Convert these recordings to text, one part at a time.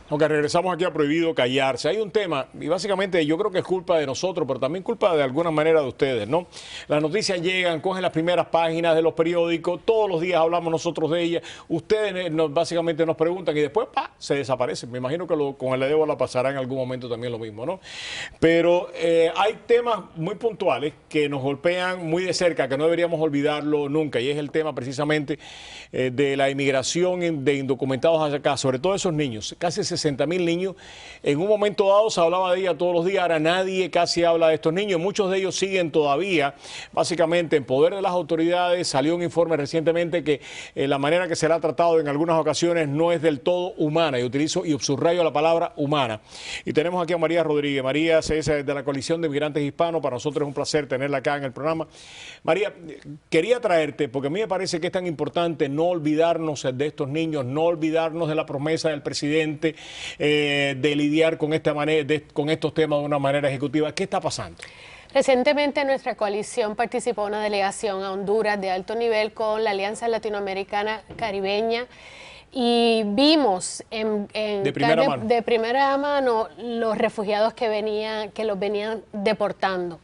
Aunque regresamos aquí a Prohibido Callarse. Hay un tema, y básicamente yo creo que es culpa de nosotros, pero también culpa de alguna manera de ustedes, ¿no? Las noticias llegan, cogen las primeras páginas de los periódicos, todos los días hablamos nosotros de ellas, ustedes básicamente nos preguntan y después se desaparecen. Me imagino que con el Ébola pasará en algún momento también lo mismo, ¿no? Pero hay temas muy puntuales que nos golpean muy de cerca, que no deberíamos olvidarlo nunca, y es el tema precisamente de la inmigración de indocumentados hacia acá, sobre todo esos niños, casi 60.000 niños. En un momento dado se hablaba de ella todos los días, ahora nadie casi habla de estos niños. Muchos de ellos siguen todavía básicamente en poder de las autoridades. Salió un informe recientemente que la manera que se la ha tratado en algunas ocasiones no es del todo humana, y utilizo y subrayo la palabra humana. Y tenemos aquí a María Rodríguez. María es de la Coalición de Migrantes Hispanos. Para nosotros es un placer tenerla acá en el programa. María, quería traerte porque a mí me parece que es tan importante no olvidarnos de estos niños, no olvidarnos de la promesa del presidente de lidiar con esta manera, con estos temas de una manera ejecutiva. ¿Qué está pasando? Recientemente nuestra coalición participó en una delegación a Honduras de alto nivel con la Alianza Latinoamericana Caribeña y vimos de primera mano los refugiados que los venían deportando,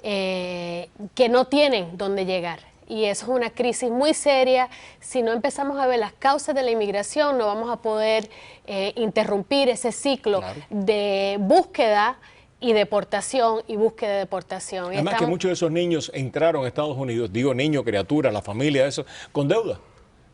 que no tienen dónde llegar. Y eso es una crisis muy seria. Si no empezamos a ver las causas de la inmigración, no vamos a poder interrumpir ese ciclo de búsqueda y deportación y búsqueda de deportación. Además que muchos de esos niños entraron a Estados Unidos, digo niños, criaturas, la familia, eso, con deuda.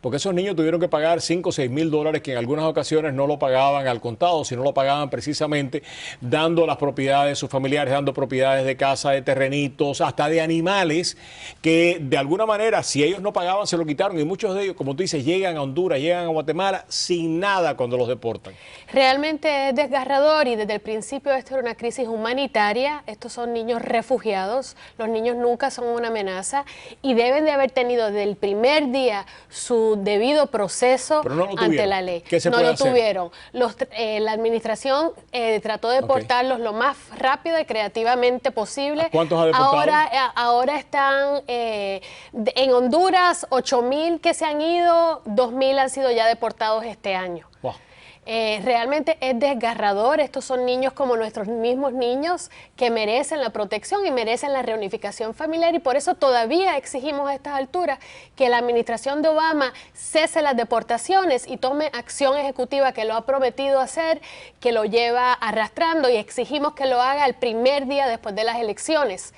Porque esos niños tuvieron que pagar 5 o 6 mil dólares que en algunas ocasiones no lo pagaban al contado, sino lo pagaban precisamente dando las propiedades de sus familiares, dando propiedades de casa, de terrenitos, hasta de animales, que de alguna manera, si ellos no pagaban, se lo quitaron. Y muchos de ellos, como tú dices, llegan a Honduras, llegan a Guatemala sin nada cuando los deportan. Realmente es desgarrador y desde el principio esto era una crisis humanitaria. Estos son niños refugiados. Los niños nunca son una amenaza y deben de haber tenido desde el primer día su debido proceso ante la ley. ¿Qué se puede hacer? Tuvieron. La administración trató de deportarlos lo más rápido y creativamente posible. ¿Cuántos ha deportado? Ahora están en Honduras, 8.000 que se han ido, 2.000 han sido ya deportados este año. Wow. Realmente es desgarrador. Estos son niños como nuestros mismos niños que merecen la protección y merecen la reunificación familiar, y por eso todavía exigimos a estas alturas que la administración de Obama cese las deportaciones y tome acción ejecutiva, que lo ha prometido hacer, que lo lleva arrastrando, y exigimos que lo haga el primer día después de las elecciones.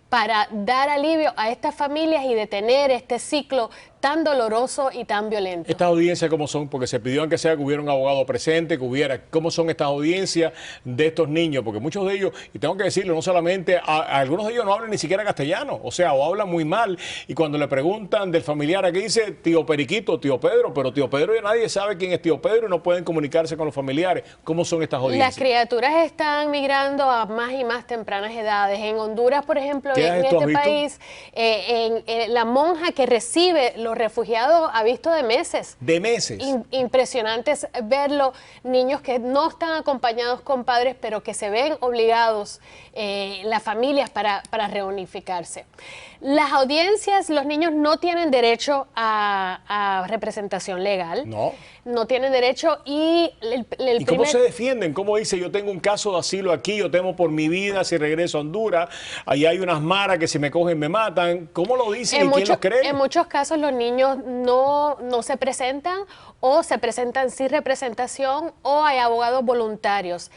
Para dar alivio a estas familias y detener este ciclo tan doloroso y tan violento. ¿Estas audiencias cómo son? Porque se pidió que sea que hubiera un abogado presente, que hubiera... ¿Cómo son estas audiencias de estos niños? Porque muchos de ellos, y tengo que decirlo, no solamente, algunos de ellos no hablan ni siquiera castellano, o sea, o hablan muy mal, y cuando le preguntan del familiar, aquí dice tío Periquito, tío Pedro, pero tío Pedro ya nadie sabe quién es tío Pedro y no pueden comunicarse con los familiares. ¿Cómo son estas audiencias? Las criaturas están migrando a más y más tempranas edades. En Honduras, por ejemplo, en este país, la monja que recibe los refugiados ha visto de meses. ¿De meses? Impresionante es verlo, niños que no están acompañados con padres, pero que se ven obligados, las familias, para reunificarse. Las audiencias, los niños no tienen derecho a representación legal. No. No tienen derecho y... ¿Y cómo se defienden? ¿Cómo dice, yo tengo un caso de asilo aquí, yo temo por mi vida si regreso a Honduras, ahí hay unas maras que si me cogen me matan? ¿Cómo lo dicen y quién los cree? En muchos casos los niños no se presentan, o se presentan sin representación, o hay abogados voluntarios.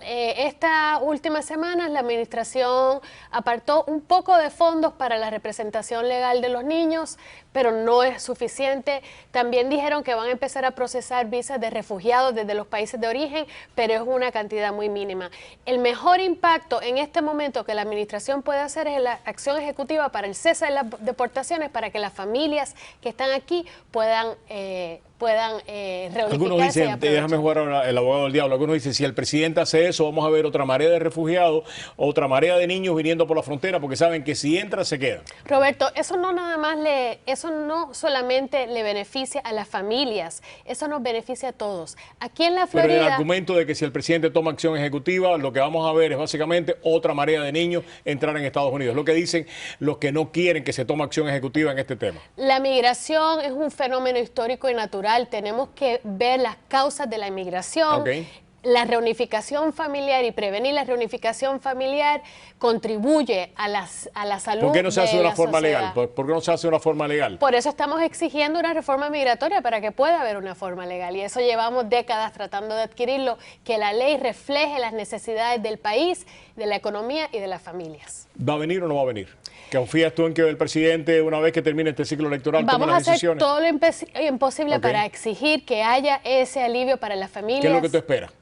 Esta última semana la administración apartó un poco de fondos para la representación legal de los niños, pero no es suficiente. También dijeron que van a empezar a procesar visas de refugiados desde los países de origen, pero es una cantidad muy mínima. El mejor impacto en este momento que la administración puede hacer es la acción ejecutiva para el cese de las deportaciones, para que las familias que están aquí puedan reunificarse. Algunos dicen, déjame jugar ahora el abogado del diablo, algunos dicen, si el presidente hace eso, vamos a ver otra marea de refugiados, otra marea de niños viniendo por la frontera, porque saben que si entran se quedan. Roberto, eso no solamente le beneficia a las familias, eso nos beneficia a todos. Aquí en la Florida... Pero el argumento de que si el presidente toma acción ejecutiva, lo que vamos a ver es básicamente otra marea de niños entrar en Estados Unidos. Lo que dicen los que no quieren que se tome acción ejecutiva en este tema. La migración es un fenómeno histórico y natural electoral, tenemos que ver las causas de la inmigración. La reunificación familiar y prevenir la reunificación familiar contribuye a la salud. ¿Por qué no se hace de una forma sociedad legal? ¿Por qué no se hace de una forma legal? Por eso estamos exigiendo una reforma migratoria para que pueda haber una forma legal. Y eso llevamos décadas tratando de adquirirlo, que la ley refleje las necesidades del país, de la economía y de las familias. ¿Va a venir o no va a venir? ¿Confías tú en que el presidente, una vez que termine este ciclo electoral, tome las decisiones? Vamos a hacer todo lo imposible para exigir que haya ese alivio para las familias. ¿Qué es lo que tú esperas?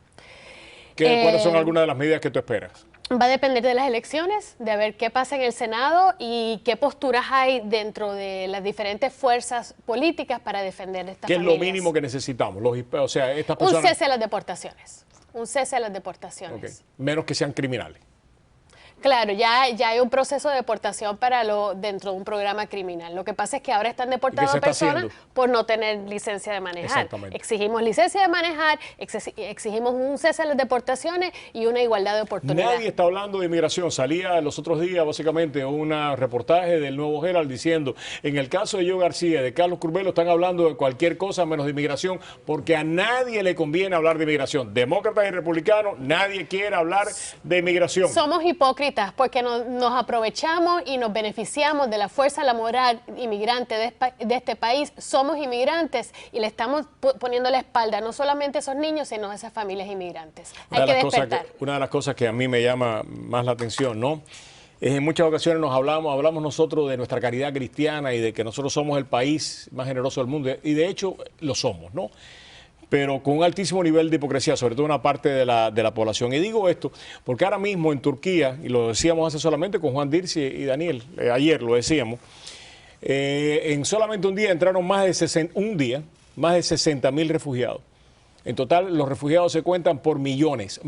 ¿Cuáles son algunas de las medidas que tú esperas? Va a depender de las elecciones, de ver qué pasa en el Senado y qué posturas hay dentro de las diferentes fuerzas políticas para defender estas familias. ¿Qué es lo mínimo que necesitamos? O sea, estas personas... Un cese a las deportaciones. Un cese a las deportaciones. Menos que sean criminales. Claro, ya hay un proceso de deportación dentro de un programa criminal. Lo que pasa es que ahora están deportadas personas por no tener licencia de manejar. Exactamente. Exigimos licencia de manejar, exigimos un cese de las deportaciones y una igualdad de oportunidades. Nadie está hablando de inmigración. Salía los otros días, básicamente, un reportaje del Nuevo Herald diciendo, en el caso de Joe García, de Carlos Curbelo, están hablando de cualquier cosa menos de inmigración, porque a nadie le conviene hablar de inmigración. Demócratas y republicanos, nadie quiere hablar de inmigración. Somos hipócritas porque nos aprovechamos y nos beneficiamos de la fuerza laboral inmigrante de este país. Somos inmigrantes y le estamos poniendo la espalda no solamente a esos niños, sino a esas familias inmigrantes. Hay que despertar. Una de las cosas que a mí me llama más la atención, ¿no? Es en muchas ocasiones hablamos nosotros de nuestra caridad cristiana y de que nosotros somos el país más generoso del mundo, y de hecho lo somos, ¿no? Pero con un altísimo nivel de hipocresía, sobre todo una parte de la población. Y digo esto porque ahora mismo en Turquía, y lo decíamos hace solamente con Juan Dirci y Daniel, ayer lo decíamos, en solamente un día entraron más de 60.000 refugiados. En total, los refugiados se cuentan por millones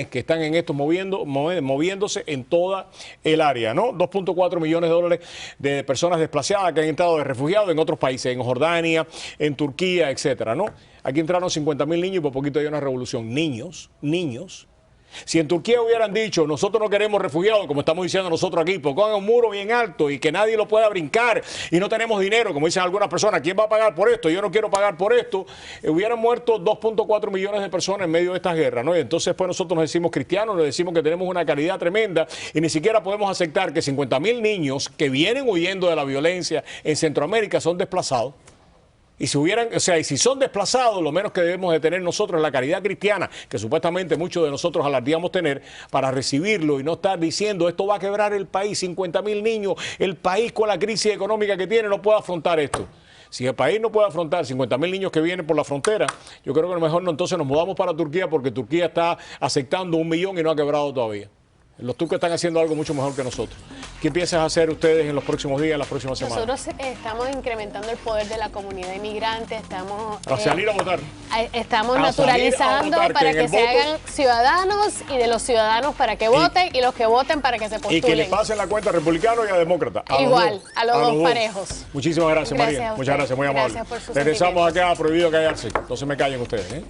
que están en esto moviéndose en toda el área, ¿no? 2.4 millones de dólares de personas desplazadas que han entrado de refugiados en otros países, en Jordania, en Turquía, etcétera, ¿no? Aquí entraron 50.000 niños y por poquito hay una revolución. Niños. Si en Turquía hubieran dicho, nosotros no queremos refugiados, como estamos diciendo nosotros aquí, pues pongan un muro bien alto y que nadie lo pueda brincar y no tenemos dinero, como dicen algunas personas, ¿quién va a pagar por esto? Yo no quiero pagar por esto. Hubieran muerto 2.4 millones de personas en medio de estas guerras, ¿no? Y entonces pues nosotros nos decimos cristianos, nos decimos que tenemos una caridad tremenda y ni siquiera podemos aceptar que 50.000 niños que vienen huyendo de la violencia en Centroamérica son desplazados. Y si son desplazados, lo menos que debemos de tener nosotros es la caridad cristiana, que supuestamente muchos de nosotros alardeamos tener, para recibirlo y no estar diciendo esto va a quebrar el país, 50.000 niños, el país con la crisis económica que tiene no puede afrontar esto. Si el país no puede afrontar 50.000 niños que vienen por la frontera, yo creo que a lo mejor entonces nos mudamos para Turquía, porque Turquía está aceptando 1 millón y no ha quebrado todavía. Los turcos están haciendo algo mucho mejor que nosotros. ¿Qué piensan hacer ustedes en los próximos días, en las próximas semanas? Nosotros estamos incrementando el poder de la comunidad inmigrante, estamos... A salir a votar. Estamos naturalizando para que se hagan ciudadanos y de los ciudadanos para que voten y los que voten para que se postulen. Y que le pasen la cuenta a republicanos y a demócratas. Igual, a los dos parejos. Muchísimas gracias, María. Muchas gracias, muy amable. Gracias por su Regresamos acá a Prohibido Callarse. No se me callen ustedes, ¿eh?